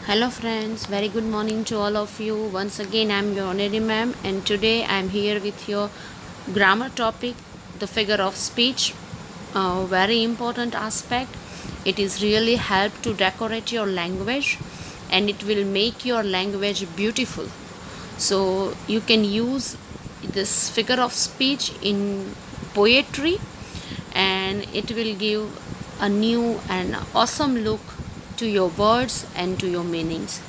Hello friends, very good morning to all of you. Once again, I'm your honorary ma'am, and today I'm here with your grammar topic, the figure of speech. A very important aspect. It is really help to decorate your language, and it will make your language beautiful. So you can use this figure of speech in poetry, and it will give a new and awesome look to your words and to your meanings.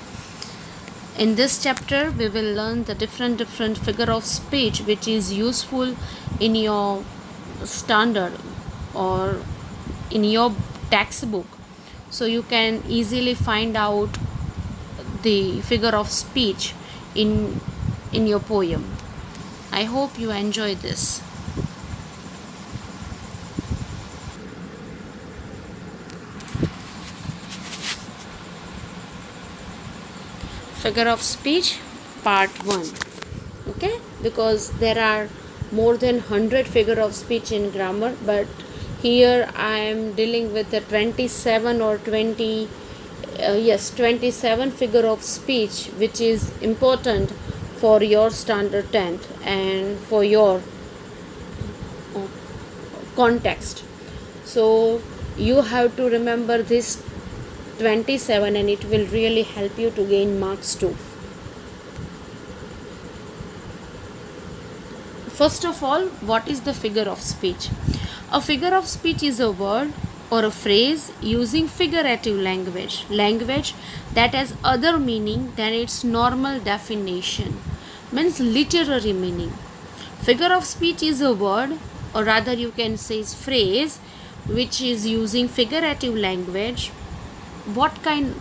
In this chapter, we will learn the different figure of speech which is useful in your standard or in your textbook, so you can easily find out the figure of speech in your poem. I hope you enjoy this. Figure of speech part 1. Okay, because there are more than 100 figure of speech in grammar, but here I am dealing with the 27 or 20 27 figure of speech which is important for your standard 10th and for your uh, context. So you have to remember this 27 and it will really help you to gain marks too. First of all, what is the figure of speech? A figure of speech is a word or a phrase using figurative language that has other meaning than its normal definition, means literary meaning. Figure of speech is a word, or rather you can say phrase, which is using figurative language. What kind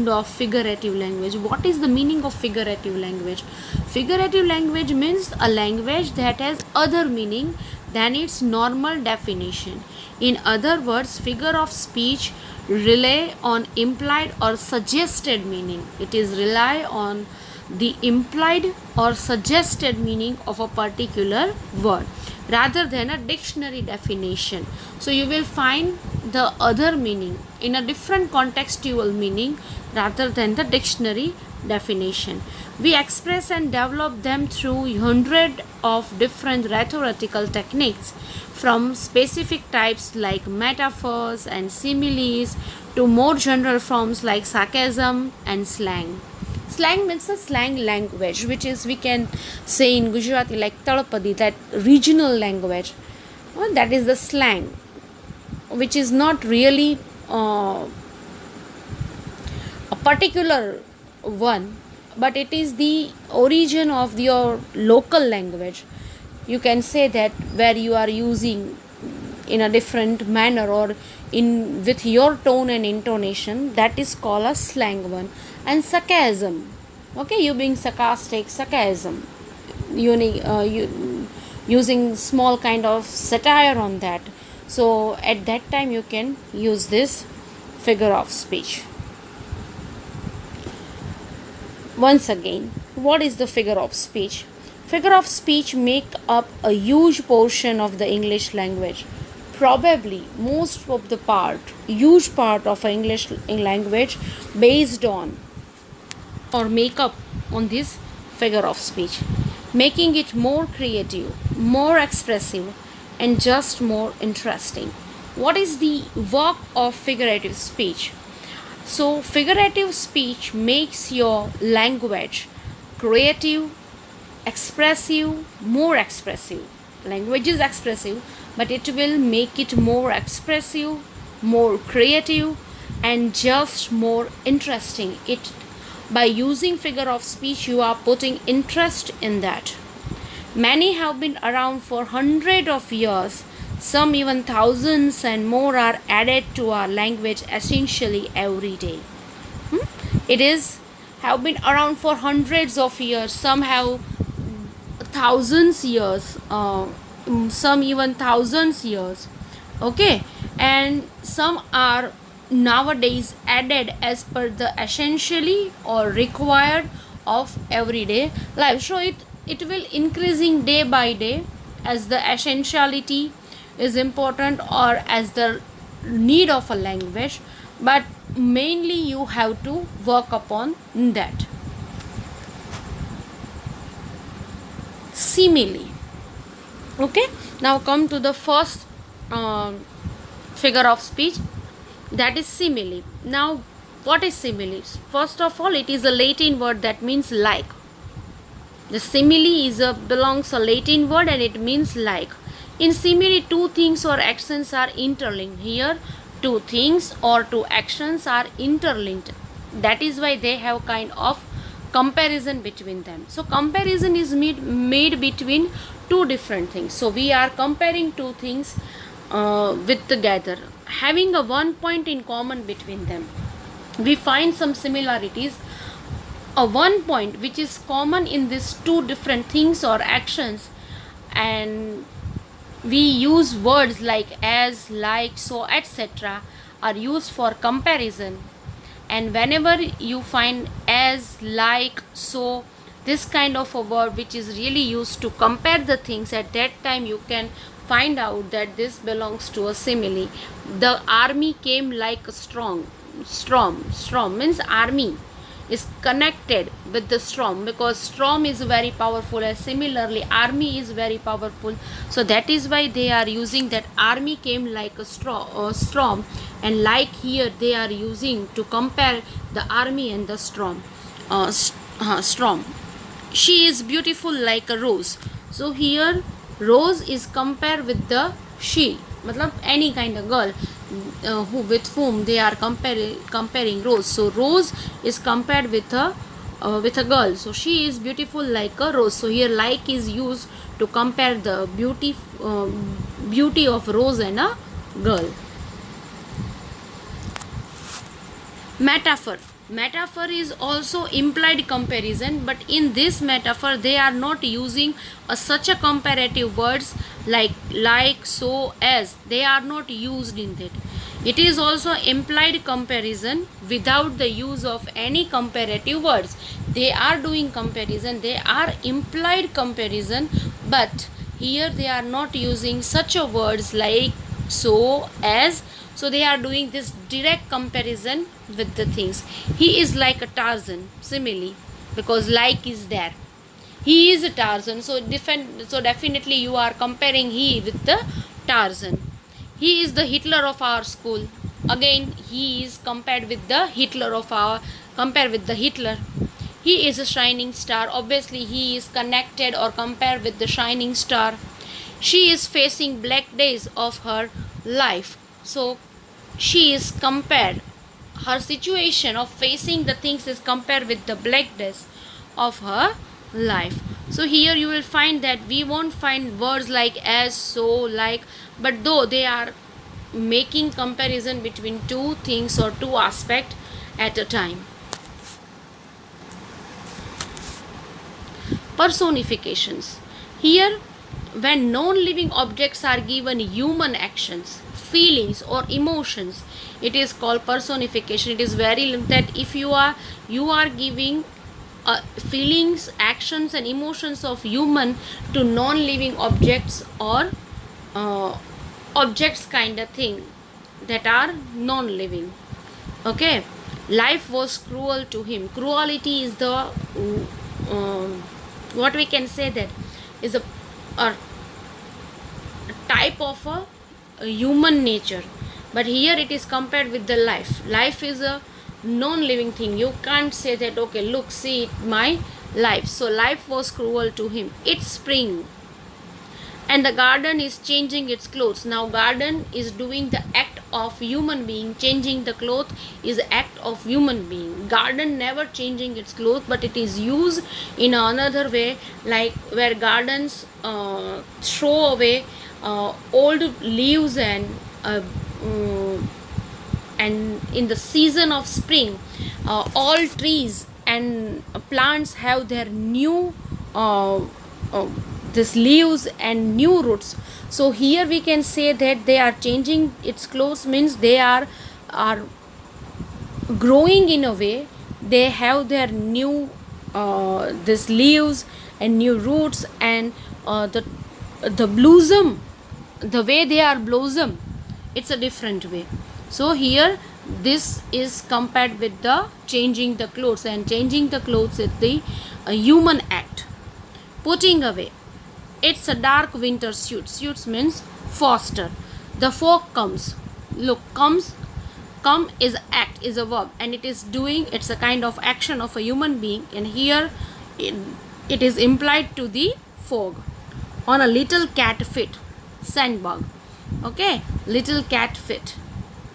of figurative language? What is the meaning of figurative language? Figurative language means a language that has other meaning than its normal definition. In other words, figure of speech rely on implied or suggested meaning. It is rely on the implied or suggested meaning of a particular word rather than a dictionary definition. So you will find the other meaning in a different contextual meaning rather than the dictionary definition. We express and develop them through hundred of different rhetorical techniques, from specific types like metaphors and similes to more general forms like sarcasm and slang. Slang means a slang language, which is, we can say in Gujarati like Talapadi, that regional language. Well, that is the slang, which is not really a particular one, but it is the origin of your local language. You can say that where you are using in a different manner or in with your tone and intonation, that is called a slang one. And sarcasm, okay, you being sarcastic, sarcasm, using small kind of satire on that. So at that time you can use this figure of speech. Once again, what is the figure of speech? Figure of speech make up a huge portion of the English language. Probably most of the huge part of English language based on or make up on this figure of speech, making it more creative, more expressive, and just more interesting. What is the work of figurative speech? So, figurative speech makes your language creative, expressive, more expressive. Language is expressive, but it will make it more expressive, more creative, and just more interesting. It, by using figure of speech, you are putting interest in that. Many have been around for hundreds of years. Some even thousands and more are added to our language essentially every day. It is have been around for hundreds of years. Some have thousands years. Some even thousands years. Okay, and some are nowadays added as per the essentially or required of everyday life. So it will increasing day by day as the essentiality is important or as the need of a language. But mainly you have to work upon that. Simile. Okay, now come to the first um, figure of speech, that is simile. Now, what is simile? First of all, it is a Latin word that means like. The simile is a belongs a Latin word and it means like. In simile, two things or actions are interlinked. Here, two things or two actions are interlinked. That is why they have kind of comparison between them. So comparison is made between two different things. So we are comparing two things with together, having a one point in common between them. We find some similarities, a one point which is common in these two different things or actions, and we use words like as, like, so, etc. are used for comparison. And whenever you find as, like, so, this kind of a word which is really used to compare the things, at that time you can find out that this belongs to a simile. The army came like a storm means army is connected with the storm, because storm is very powerful, and similarly army is very powerful. So that is why they are using that army came like a storm, and like here they are using to compare the army and the storm. Storm. She is beautiful like a rose. So here rose is compared with the she, matlab any kind of girl who with whom they are comparing rose. So rose is compared with a girl. So she is beautiful like a rose. So here like is used to compare the beauty of rose and a girl. Metaphor. Metaphor is also implied comparison, but in this metaphor they are not using such a comparative words like, so, as. They are not used in that. It is also implied comparison without the use of any comparative words. They are doing comparison, they are implied comparison, but here they are not using such a words like, so, as. So they are doing this direct comparison with the things. He is like a Tarzan, simile, because like is there. He is a Tarzan, so definitely you are comparing he with the Tarzan. He is the Hitler of our school. Again, he is compared with the Hitler. He is a shining star. Obviously, he is connected or compared with the shining star. She is facing black days of her life. So she is compared, her situation of facing the things is compared with the black days of her life. So here you will find that we won't find words like as, so, like, but though they are making comparison between two things or two aspects at a time. Personifications. Here, when non-living objects are given human actions, feelings or emotions, it is called personification. It is very that if you are giving feelings, actions and emotions of human to non-living objects or objects kind of thing that are non-living. Okay, life was cruel to him. Cruelty is the what we can say that is a type of a human nature, but here it is compared with the life is a non-living thing. You can't say that, okay, look, see my life. So life was cruel to him. It's spring and the garden is changing its clothes. Now garden is doing the act of human being. Changing the cloth is act of human being. Garden never changing its clothes, but it is used in another way, like where gardens throw away old leaves and in the season of spring all trees and plants have their new this leaves and new roots. So here we can say that they are changing its clothes, means they are growing in a way. They have their new this leaves and new roots, and the blossom, the way they are blossom, it's a different way. So here This is compared with the changing the clothes, and changing the clothes is the human act. Putting away, it's a dark winter suit. Suits means foster. The fog comes. Look, comes. Come is act, is a verb, and it is doing. It's a kind of action of a human being. And here, it is implied to the fog. On a little cat fit, sandbag. Okay, little cat fit.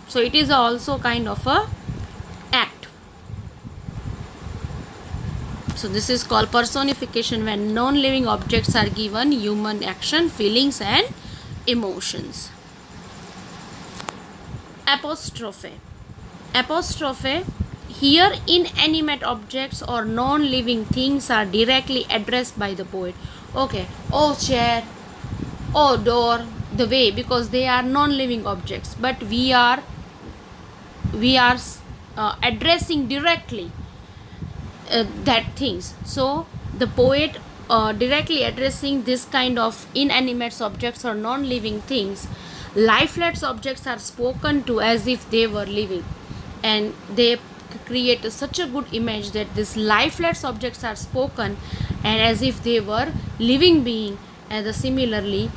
So it is also kind of a act. So this is called personification, when non-living objects are given human action, feelings and emotions. Apostrophe. Apostrophe. Here inanimate objects or non-living things are directly addressed by the poet. Okay, oh chair, oh door, the way, because they are non-living objects, but we are addressing directly that things. So the poet directly addressing this kind of inanimate objects or non-living things. Lifeless objects are spoken to as if they were living, and they create such a good image that these lifeless objects are spoken and as if they were living being. And similarly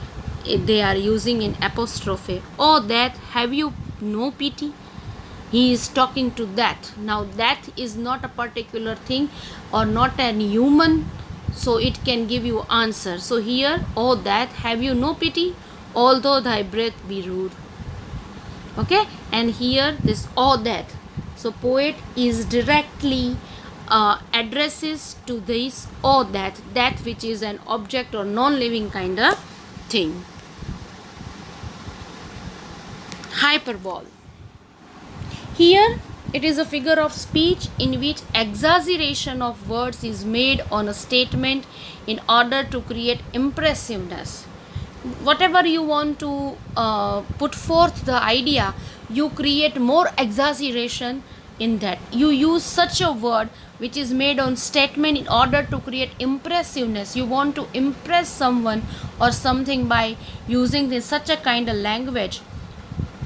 they are using an apostrophe. Oh that, have you no pity? He is talking to that. Now that is not a particular thing or not an human, so it can give you answer. So here, oh that, have you no pity, although thy breath be rude. Okay, and here this oh that. So poet is directly addresses to this oh that, that which is an object or non-living kind of thing. Hyperbole. Here it is a figure of speech in which exaggeration of words is made on a statement in order to create impressiveness. Whatever you want to put forth the idea, you create more exaggeration in that. You use such a word which is made on statement in order to create impressiveness. You want to impress someone or something by using this such a kind of language.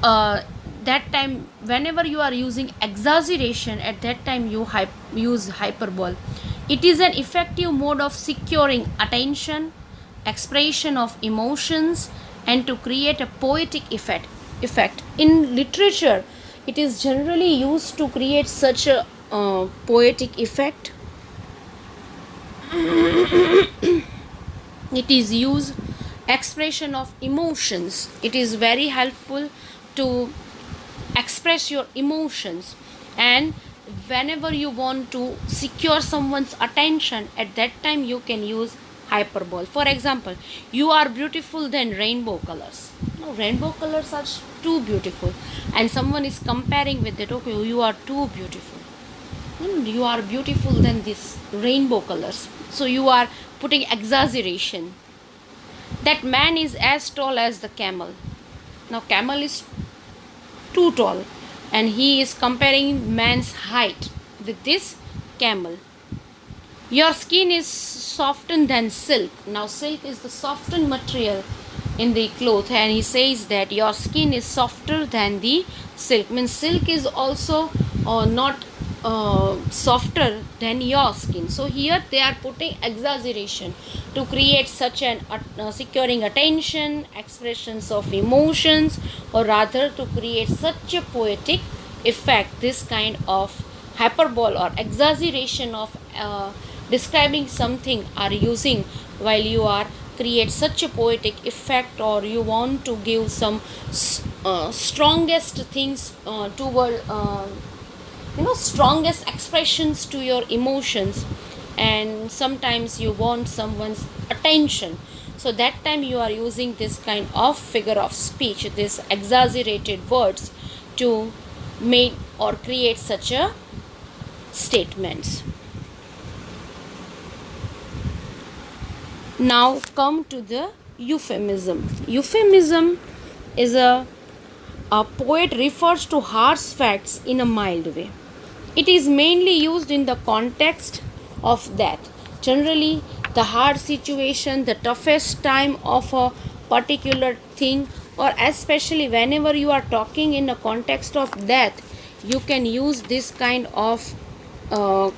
That time, whenever you are using exaggeration, at that time you use hyperbole. It is an effective mode of securing attention, expression of emotions, and to create a poetic effect. In literature, it is generally used to create such a poetic effect. It is used expression of emotions. It is very helpful to express your emotions, and whenever you want to secure someone's attention, at that time you can use hyperbole. For example, you are beautiful than rainbow colors. No, rainbow colors are too beautiful, and someone is comparing with it. Okay, you are too beautiful. You are beautiful than this rainbow colors. So you are putting exaggeration. That man is as tall as the camel. Now camel is too tall, and he is comparing man's height with this camel. Your skin is softened than silk. Now silk is the softened material in the cloth, and he says that your skin is softer than the silk. Means silk is also not softer than your skin. So here they are putting exaggeration to create such an securing attention, expressions of emotions, or rather to create such a poetic effect. This kind of hyperbole or exaggeration of describing something are using while you are create such a poetic effect, or you want to give some strongest things toward strongest expressions to your emotions, and sometimes you want someone's attention. So that time you are using this kind of figure of speech, this exaggerated words, to make or create such a statements. Now come to the euphemism. Euphemism is a poet refers to harsh facts in a mild way. It is mainly used in the context of death. Generally, the hard situation, the toughest time of a particular thing, or especially whenever you are talking in the context of death, you can use this kind of uh,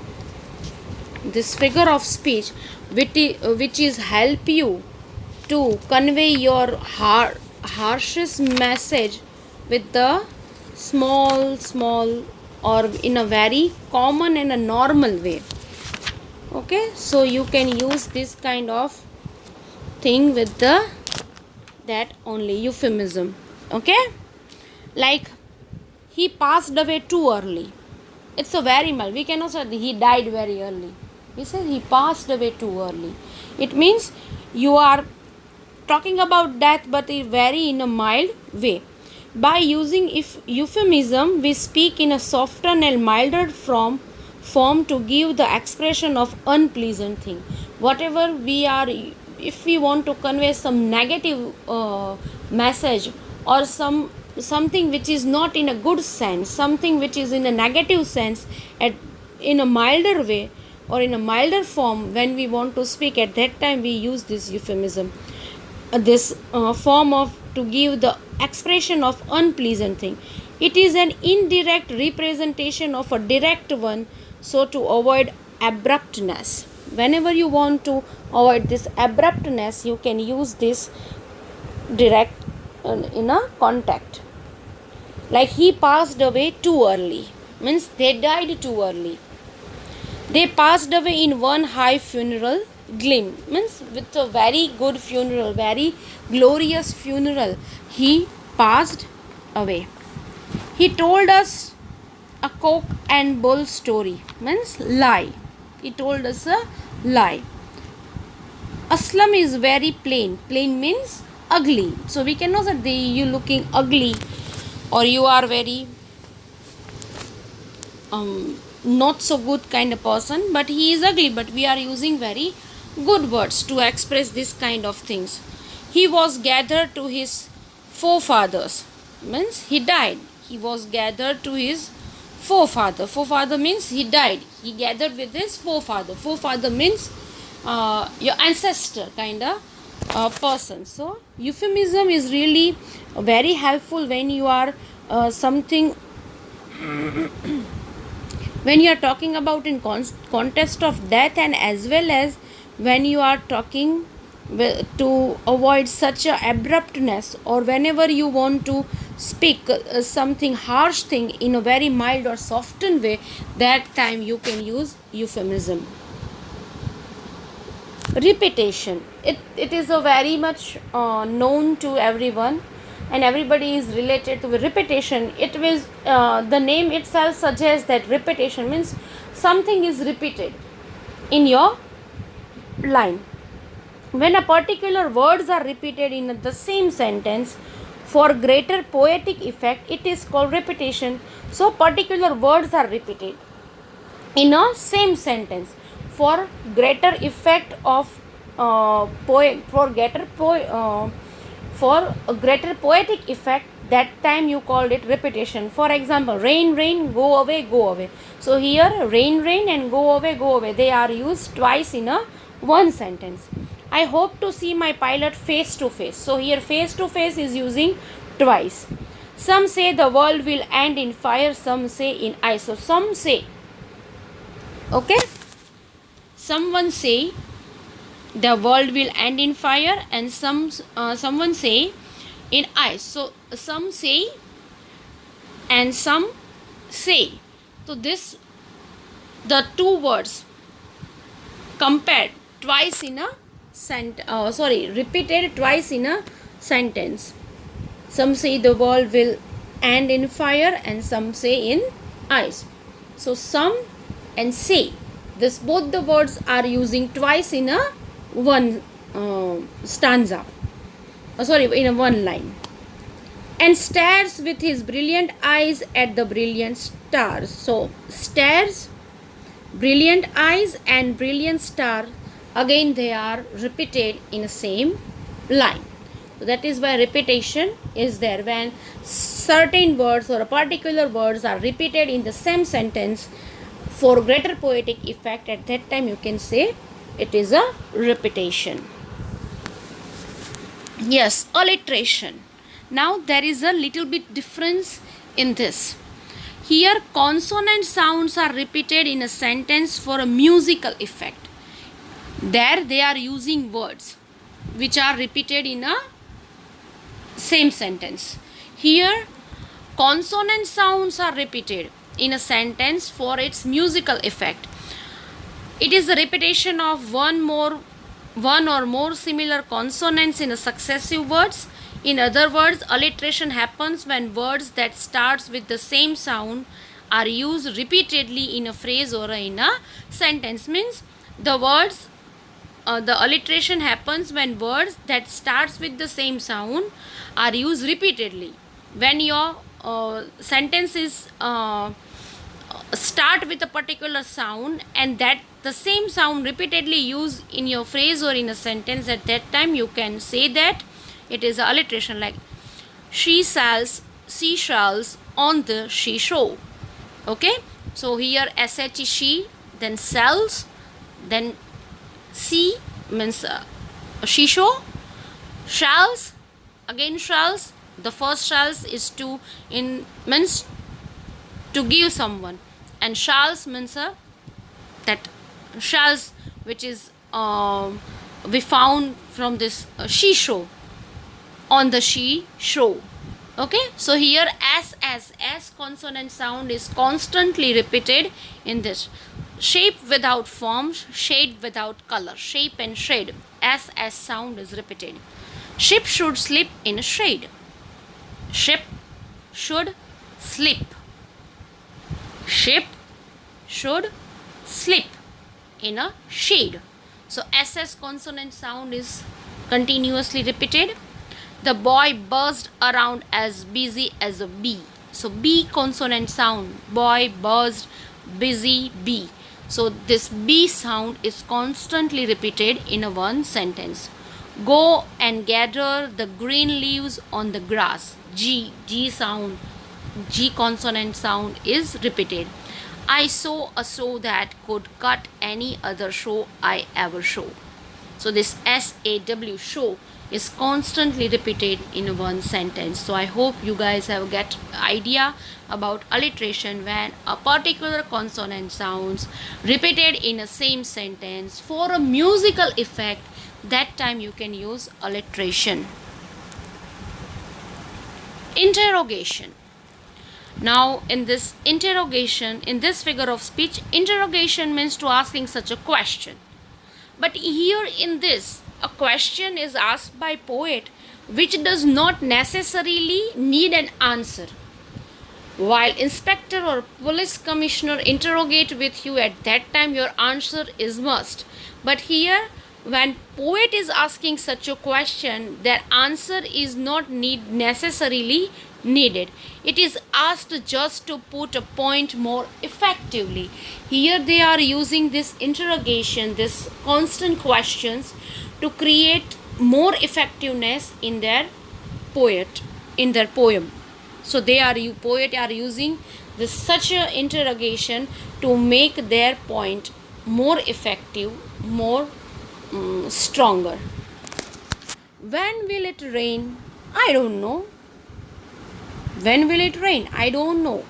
this figure of speech, which is help you to convey your harshest message with the small or in a very common and a normal way. Okay, so you can use this kind of thing with the that only euphemism. Okay, like he passed away too early. It's a very mild. We cannot say he died very early. We say he passed away too early. It means you are talking about death, but very in a mild way. By using euphemism, we speak in a softer and milder form to give the expression of unpleasant thing. Whatever we are, if we want to convey some negative message, or something which is not in a good sense, something which is in a negative sense, in a milder way or in a milder form, when we want to speak, at that time we use this euphemism, this form of to give the expression of unpleasant thing. It is an indirect representation of a direct one, so to avoid abruptness. Whenever you want to avoid this abruptness, you can use this direct in a contact. Like he passed away too early, means they died too early. They passed away in one high funeral gleam, means with a very good funeral, very glorious funeral, he passed away. He told us a cock and bull story, means lie. He told us a lie. Aslam is very plain. Plain means ugly. So we cannot say you looking ugly or you are very not so good kind of person, but he is ugly. But we are using very good words to express this kind of things. He was gathered to his forefathers, means he died. He was gathered to his forefather. Forefather means he died. He gathered with his forefather. Forefather means your ancestor kind of person. So euphemism is really very helpful when you are something when you are talking about in context of death, and as well as when you are talking to avoid such a abruptness, or whenever you want to speak something harsh thing in a very mild or softened way, that time you can use euphemism. Repetition, it is a very much known to everyone, and everybody is related to repetition. It was the name itself suggests that repetition means something is repeated in your line. When a particular words are repeated in the same sentence for greater poetic effect, it is called repetition. So particular words are repeated in a same sentence for greater effect of for a greater poetic effect, that time you called it repetition. For example, rain rain, go away, go away. So here rain rain and go away, they are used twice in a one sentence. I hope to see my pilot face to face. So here face to face is using twice. Some say the world will end in fire, some say in ice. So some say, okay, someone say the world will end in fire, and someone say in ice. So some say and some say. So this, the two words compared twice in a repeated twice in a sentence. Some say the world will end in fire, and some say in ice. So some and say, this both the words are using twice in a one stanza, in a one line. And stares with his brilliant eyes at the brilliant stars. So stares, brilliant eyes and brilliant star, again they are repeated in the same line. So that is why repetition is there. When certain words or a particular words are repeated in the same sentence for greater poetic effect, at that time you can say it is a repetition. Yes, alliteration. Now there is a little bit difference in this. Here consonant sounds are repeated in a sentence for a musical effect. There they are using words which are repeated in a same sentence. Here consonant sounds are repeated in a sentence for its musical effect. It is the repetition of one or more similar consonants in a successive words. In other words, alliteration happens when words that starts with the same sound are used repeatedly in a phrase or in a sentence. Means the alliteration happens when words that starts with the same sound are used repeatedly. When your sentence is start with a particular sound and that the same sound repeatedly used in your phrase or in a sentence, at that time you can say that it is alliteration. Like she sells seashells on the seashore. Okay, so here sh she, then sells, then sea means seashore, shells, again shells. The first shells is to in means to give someone, and shells means that shells which is we found from this seashore, on the seashore. Okay, so here s consonant sound is constantly repeated in this. Shape without form, shade without color. Shape and shade, s sound is repeated. Ship should sleep in a shade. Ship should sleep. Ship should sleep in a shade. So ss consonant sound is continuously repeated. The boy buzzed around as busy as a bee. So b consonant sound, boy buzzed, busy, bee. So this b sound is constantly repeated in a one sentence. Go and gather the green leaves on the grass. G sound, G consonant sound is repeated. I saw a show that could cut any other show I ever saw. So this SAW, show, is constantly repeated in one sentence. So I hope you guys have get idea about alliteration. When a particular consonant sounds repeated in a same sentence for a musical effect, that time you can use alliteration. Interrogation. Now in this interrogation, in this figure of speech, interrogation means to asking such a question. But here in this, a question is asked by poet which does not necessarily need an answer. While inspector or police commissioner interrogate with you, at that time your answer is must. But here when poet is asking such a question, their answer is not necessarily needed. It is asked just to put a point more effectively. Here they are using this interrogation, this constant questions, to create more effectiveness in their poem. So poet are using this such a interrogation to make their point more effective, more stronger. When will it rain? I don't know. When will it rain? I don't know.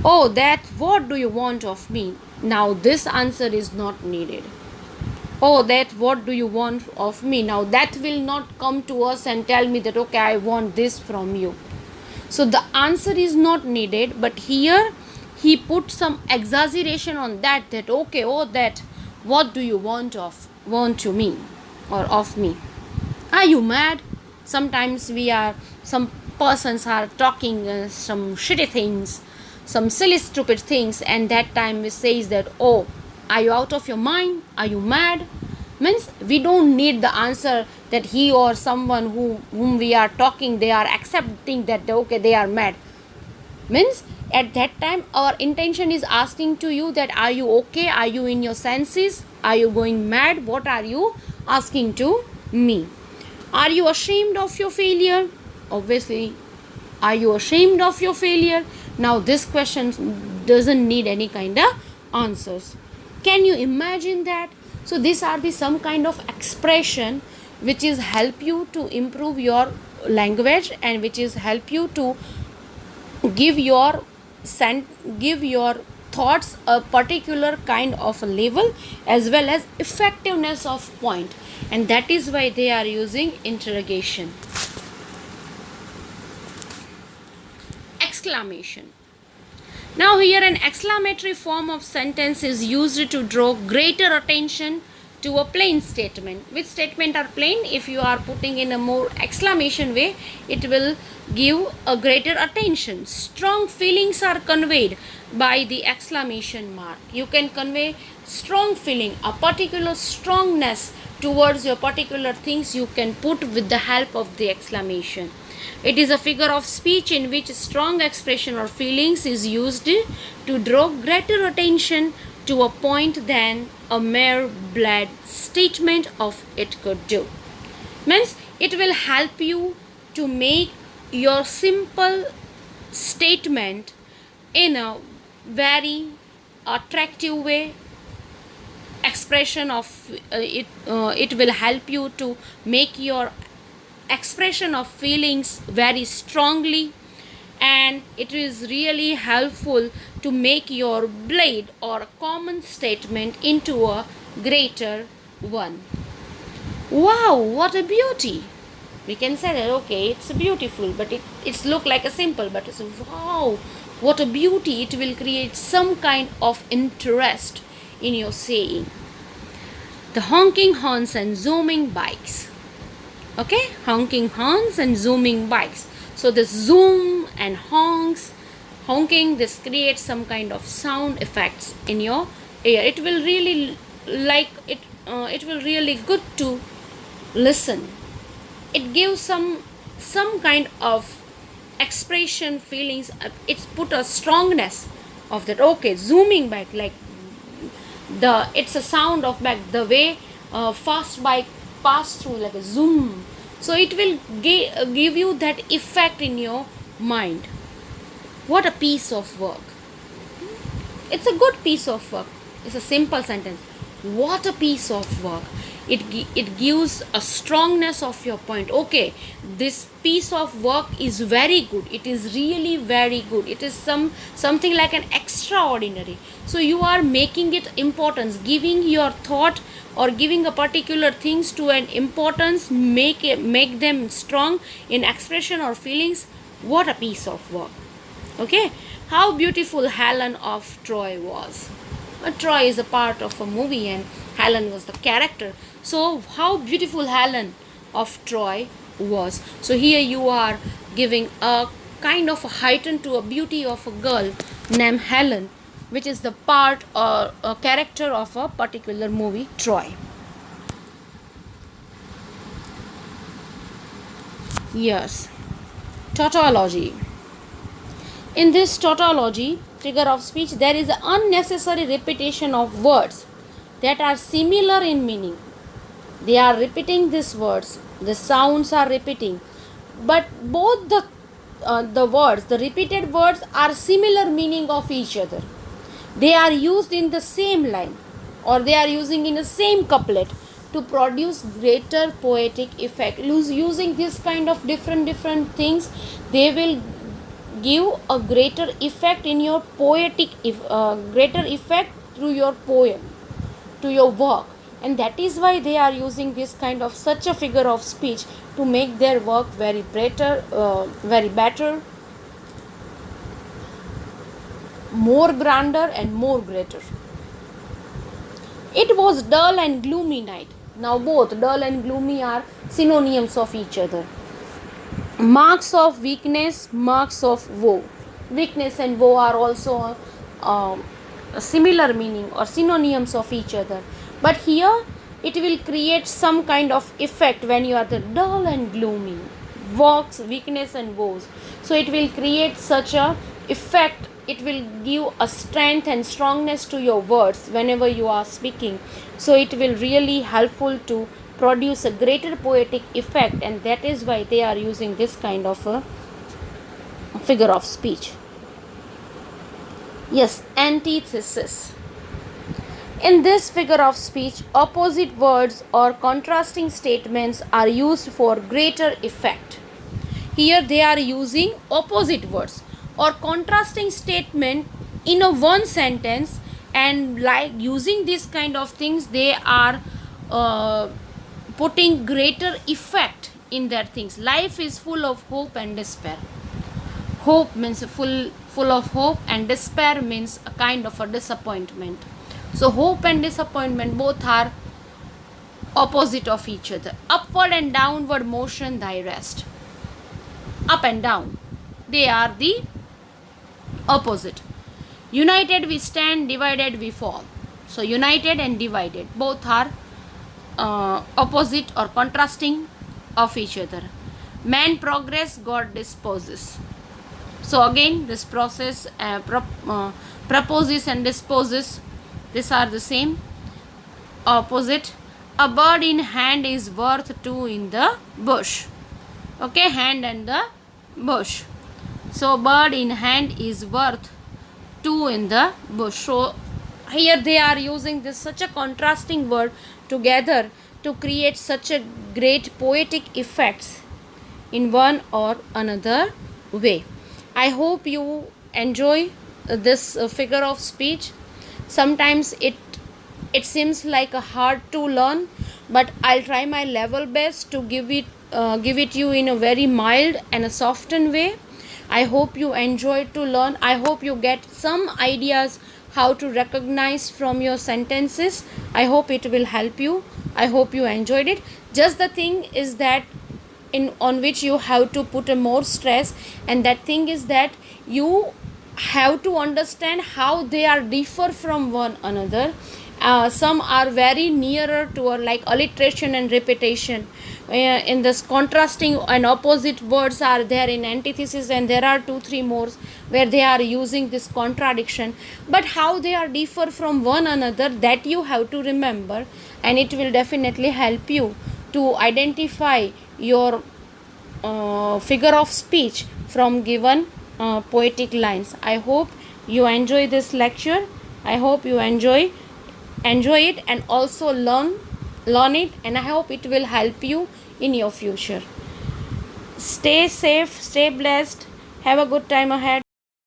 Oh, that, what do you want of me? Now this answer is not needed. Oh, that, what do you want of me? Now that will not come to us and tell me that, okay, I want this from you. So the answer is not needed, but here he put some exaggeration on that, okay, oh, that, what do you want to me or of me? Are you mad? Sometimes some persons are talking some shitty things, some silly stupid things, and that time we says that, oh, are you out of your mind? Are you mad? Means we don't need the answer that he or someone whom we are talking, they are accepting that, okay, they are mad. Means at that time our intention is asking to you that, are you okay? Are you in your senses? Are you going mad? What are you asking to me? Are you ashamed of your failure? Obviously, are you ashamed of your failure? Now this question doesn't need any kind of answers. Can you imagine that? So these are some kind of expression which is help you to improve your language and which is help you to give your give your thoughts a particular kind of a level as well as effectiveness of point, and that is why they are using interrogation. Exclamation. Now here an exclamatory form of sentence is used to draw greater attention to a plain statement. Which statement are plain? If you are putting in a more exclamation way, it will give a greater attention. Strong feelings are conveyed by the exclamation mark. You can convey strong feeling, a particular strongness towards your particular things you can put with the help of the exclamation. It is a figure of speech in which strong expression or feelings is used to draw greater attention to a point than a mere bland statement of it could do. Means it will help you to make your simple statement in a very attractive way. Expression of it will help you to make your expression of feelings very strongly, and it is really helpful to make your blade or common statement into a greater one. Wow, what a beauty! We can say that okay, it's beautiful, but it's look like a simple, but it's wow, what a beauty! It will create some kind of interest in your saying. The honking horns and zooming bikes. Okay, honking horns and zooming bikes. So this zoom and honking, this creates some kind of sound effects in your ear. It will really like it. It will really good to listen. It gives some kind of expression, feelings. It's put a strongness of that. Okay, zooming back, like it's a sound of back, the way fast bike pass through, like a zoom. So it will give you that effect in your mind. What a piece of work! It's a good piece of work. It's a simple sentence. What a piece of work! It gives a strongness of your point. Okay, this piece of work is very good. It is really very good. It is something like an extraordinary. So you are making it importance, giving your thought or giving a particular things to an importance, make them strong in expression or feelings. What a piece of work! Okay, how beautiful Helen of Troy was. Troy is a part of a movie and Helen was the character. So how beautiful Helen of Troy was. So here you are giving a kind of a heighten to a beauty of a girl named Helen, which is the part or a character of a particular movie, Troy. Yes, tautology. In this tautology, figure of speech, there is unnecessary repetition of words that are similar in meaning. They are repeating these words, the sounds are repeating, but both the words, the repeated words are similar meaning of each other. They are used in the same line or they are using in the same couplet to produce greater poetic effect. Using this kind of different things, they will give a greater effect in your poetic, greater effect through your poem, to your work, and that is why they are using this kind of such a figure of speech to make their work very better, more grander and more greater. It was dull and gloomy night. Now both dull and gloomy are synonyms of each other. Marks of weakness, marks of woe. Weakness and woe are also a similar meaning or synonyms of each other. But here it will create some kind of effect when you are the dull and gloomy. Walks, weakness and woes. So it will create such a effect. It will give a strength and strongness to your words whenever you are speaking. So it will really helpful to produce a greater poetic effect, and that is why they are using this kind of a figure of speech. Yes, antithesis. In this figure of speech, opposite words or contrasting statements are used for greater effect. Here they are using opposite words. or contrasting statement in a one sentence, and like using these kind of things they are uh, putting greater effect in their things. Life is full of hope and despair. Hope means full of hope, and despair means a kind of a disappointment. So hope and disappointment both are opposite of each other. Upward and downward motion thy rest. Up and down, they are the opposite. United we stand, divided we fall. So united and divided both are opposite or contrasting of each other. Man progress, God disposes. So again this process proposes and disposes, these are the same, opposite. A bird in hand is worth two in the bush. Okay, hand and the bush. So bird in hand is worth two in the bush. So here they are using this such a contrasting word together to create such a great poetic effects in one or another way. I hope you enjoy this figure of speech. Sometimes it seems like a hard to learn, but I'll try my level best to give it you in a very mild and a softened way. I hope you enjoy to learn. I hope you get some ideas how to recognize from your sentences. I hope it will help you. I hope you enjoyed it. Just the thing is that on which you have to put a more stress, and that thing is that you have to understand how they are differ from one another. Some are very nearer to like alliteration and repetition. In this contrasting and opposite words are there in antithesis, and there are 2-3 more where they are using this contradiction. But how they are differ from one another, that you have to remember, and it will definitely help you to identify your figure of speech from given poetic lines. I hope you enjoy this lecture. I hope you enjoy it and also learn it, and I hope it will help you in your future. Stay safe, stay blessed, have a good time ahead.